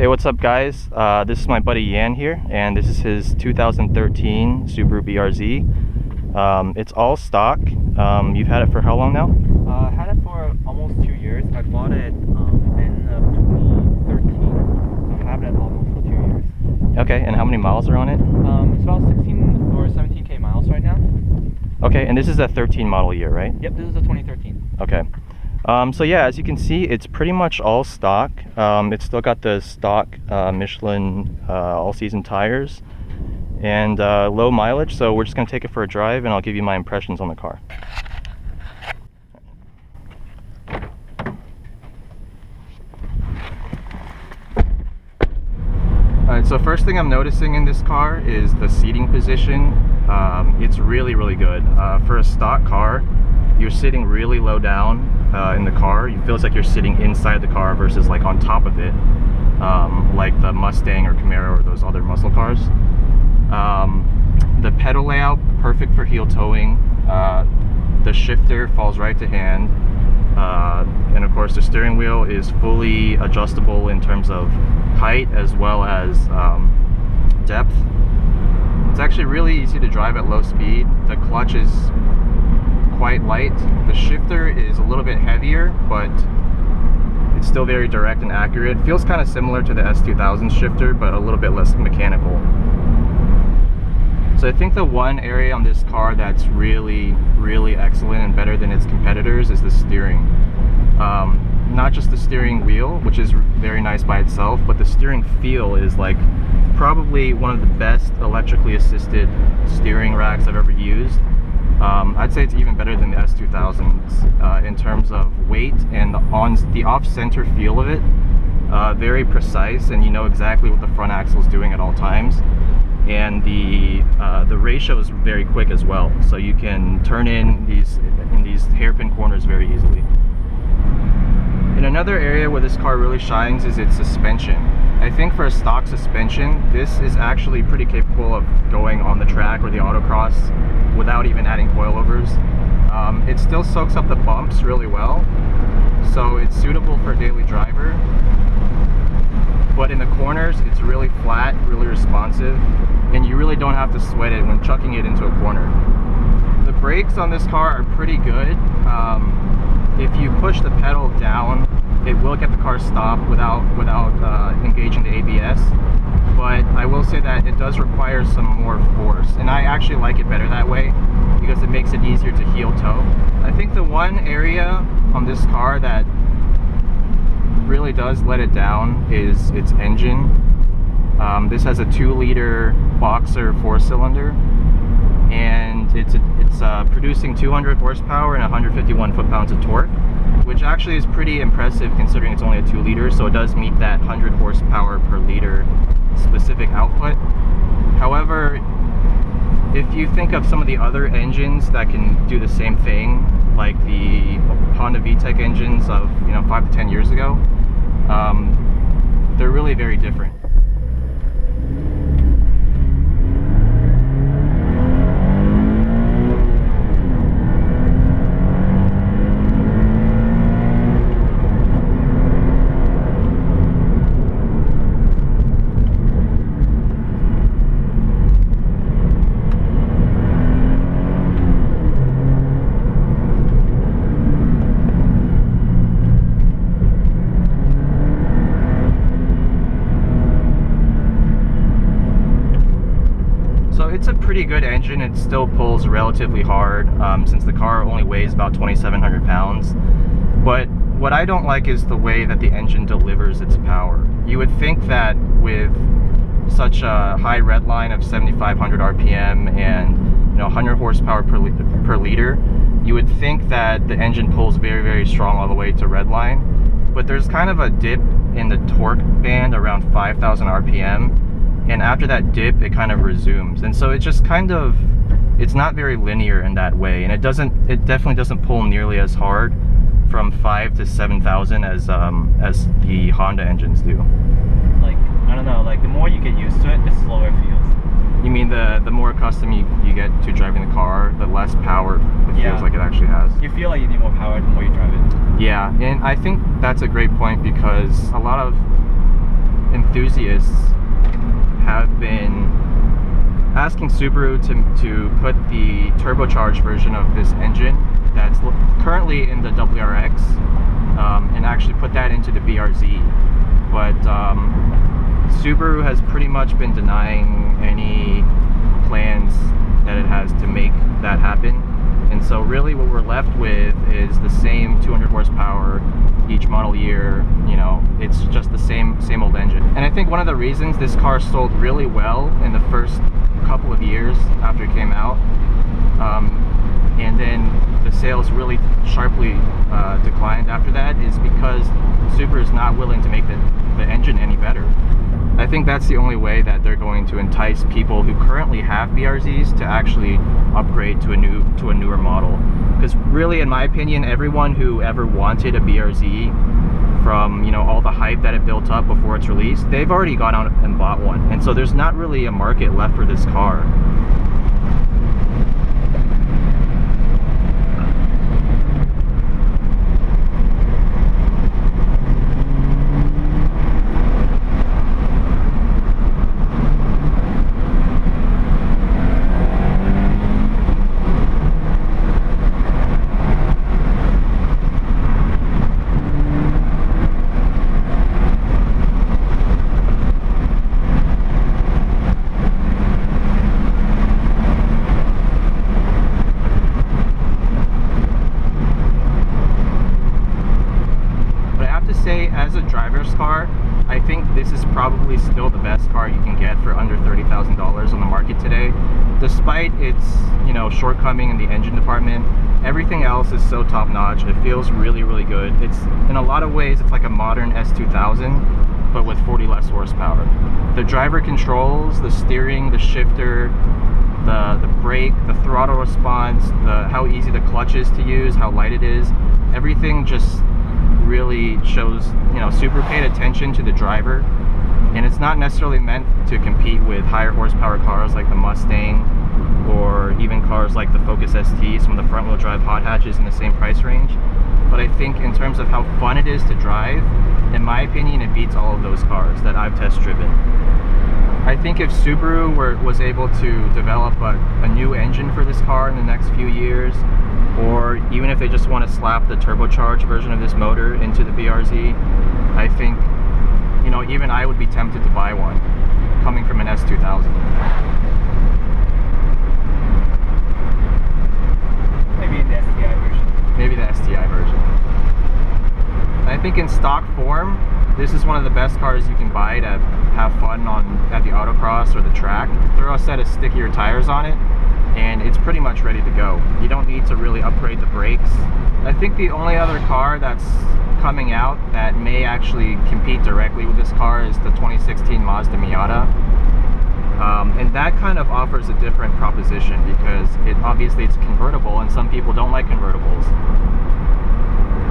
Hey, what's up guys? This is my buddy Yan here, and this is his 2013 Subaru BRZ. It's all stock. You've had it for how long now? I had it for almost 2 years. I bought it in 2013. So I have it almost for 2 years. Okay, and how many miles are on it? It's about 16 or 17k miles right now. Okay, and this is a 13 model year, right? Yep, this is a 2013. Okay. So yeah, as you can see, it's pretty much all stock. It's still got the stock Michelin all-season tires and low mileage, so we're just going to take it for a drive and I'll give you my impressions on the car. Alright, so first thing I'm noticing in this car is the seating position. It's really good. For a stock car, you're sitting really low down in the car. It feels like you're sitting inside the car versus like on top of it, like the Mustang or Camaro or those other muscle cars. The pedal layout, perfect for heel towing. The shifter falls right to hand. And of course the steering wheel is fully adjustable in terms of height as well as depth. It's actually really easy to drive at low speed. The clutch is quite light. The shifter is a little bit heavier, but it's still very direct and accurate. It feels kind of similar to the S2000 shifter, but a little bit less mechanical. So I think the one area on this car that's really excellent and better than its competitors is the steering. Not just the steering wheel, which is very nice by itself, but the steering feel is like probably one of the best electrically assisted steering racks I've ever used. I'd say it's even better than the S2000s in terms of weight and the off-center feel of it. Very precise, and you know exactly what the front axle is doing at all times. And the ratio is very quick as well, so you can turn in these hairpin corners very easily. And another area where this car really shines is its suspension. I think for a stock suspension, this is actually pretty capable of going on the track or the autocross without even adding coilovers. It still soaks up the bumps really well, so it's suitable for a daily driver. But in the corners, it's really flat, really responsive, and you really don't have to sweat it when chucking it into a corner. The brakes on this car are pretty good. If you push the pedal down, it will get the car stopped without engaging the ABS. But I will say that it does require some more force, and I actually like it better that way because it makes it easier to heel tow. I think the one area on this car that really does let it down is its engine. This has a 2-liter boxer 4-cylinder, and it's producing 200 horsepower and 151 foot-pounds of torque, which actually is pretty impressive considering it's only a 2-liter, so it does meet that 100 horsepower per liter specific output. However, if you think of some of the other engines that can do the same thing, like the Honda VTEC engines of 5 to 10 years ago, they're really very different. It's a pretty good engine. It still pulls relatively hard since the car only weighs about 2,700 pounds. But what I don't like is the way that the engine delivers its power. You would think that with such a high red line of 7,500 RPM and 100 horsepower per liter, you would think that the engine pulls very strong all the way to red line. But there's kind of a dip in the torque band around 5,000 RPM. And after that dip, it kind of resumes, and so it just it's not very linear in that way, and it definitely doesn't pull nearly as hard from 5 to 7,000 as the Honda engines do. Like, I don't know, like the more you get used to it, the slower it feels. You mean the more accustomed you get to driving the car, the less power it feels like it actually has. You feel like you need more power the more you drive it. Yeah, and I think that's a great point because a lot of enthusiasts have been asking Subaru to put the turbocharged version of this engine that's currently in the WRX and actually put that into the BRZ. But Subaru has pretty much been denying any plans that it has to make that happen. And so really what we're left with is the same 200 horsepower each model year. You know, it's just the same old engine. And I think one of the reasons this car sold really well in the first couple of years after it came out, and then the sales really sharply declined after that, is because Subaru is not willing to make the engine any better. I think that's the only way that they're going to entice people who currently have BRZs to actually upgrade to a newer model. Because really, in my opinion, everyone who ever wanted a BRZ, from, you know, all the hype that it built up before its release, they've already gone out and bought one. And so there's not really a market left for this car. As a driver's car, I think this is probably still the best car you can get for under $30,000 on the market today. Despite its, you know, shortcoming in the engine department, everything else is so top-notch. It feels really, really good. It's, in a lot of ways, it's like a modern S2000, but with 40 less horsepower. The driver controls, the steering, the shifter, the brake, the throttle response, how easy the clutch is to use, how light it is, everything just really shows, you know, Subaru paid attention to the driver. And it's not necessarily meant to compete with higher horsepower cars like the Mustang, or even cars like the Focus ST, some of the front wheel drive hot hatches in the same price range. But I think in terms of how fun it is to drive, in my opinion, it beats all of those cars that I've test driven. I think if Subaru was able to develop a new engine for this car in the next few years, or even if they just want to slap the turbocharged version of this motor into the BRZ, I think, you know, even I would be tempted to buy one, coming from an S2000. Maybe the STI version. Maybe the STI version. I think in stock form, this is one of the best cars you can buy to have fun at the autocross or the track. Throw a set of stickier tires on it, and it's pretty much ready to go. You don't need to really upgrade the brakes. I think the only other car that's coming out that may actually compete directly with this car is the 2016 Mazda Miata. And that kind of offers a different proposition, because obviously it's convertible, and some people don't like convertibles.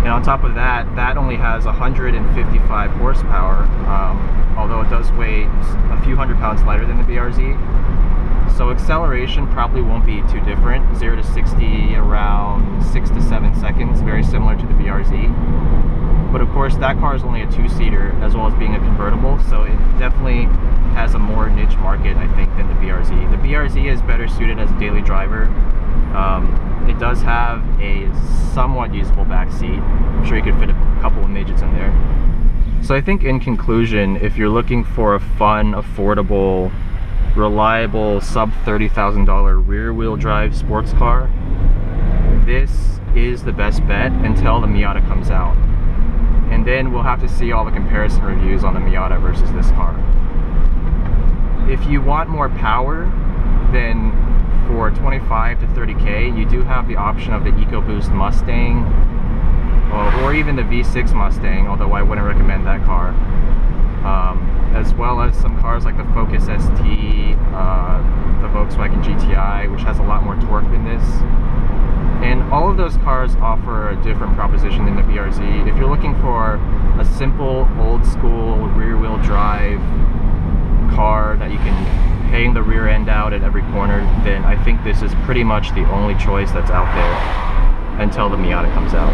And on top of that, that only has 155 horsepower, although it does weigh a few hundred pounds lighter than the BRZ. So acceleration probably won't be too different. 0 to 60 around 6 to 7 seconds, very similar to the BRZ. But of course, that car is only a two-seater, as well as being a convertible, so it definitely has a more niche market, I think, than the BRZ. The BRZ is better suited as a daily driver. It does have a somewhat usable back seat. I'm sure you could fit a couple of midgets in there. So I think in conclusion, if you're looking for a fun, affordable, reliable, sub $30,000 rear-wheel drive sports car, this is the best bet until the Miata comes out. And then we'll have to see all the comparison reviews on the Miata versus this car. If you want more power, then for 25 to 30K, you do have the option of the EcoBoost Mustang, or even the V6 Mustang, although I wouldn't recommend that car. As well as some cars like the Focus ST, the Volkswagen GTI, which has a lot more torque than this. And all of those cars offer a different proposition than the BRZ. If you're looking for a simple, old-school, rear-wheel drive car that you can hang the rear end out at every corner, then I think this is pretty much the only choice that's out there until the Miata comes out.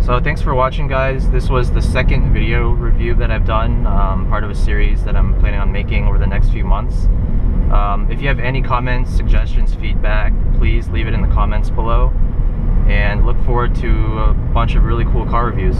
So thanks for watching, guys. This was the second video review that I've done, part of a series that I'm planning on making over the next few months. If you have any comments, suggestions, feedback, please leave it in the comments below, and look forward to a bunch of really cool car reviews.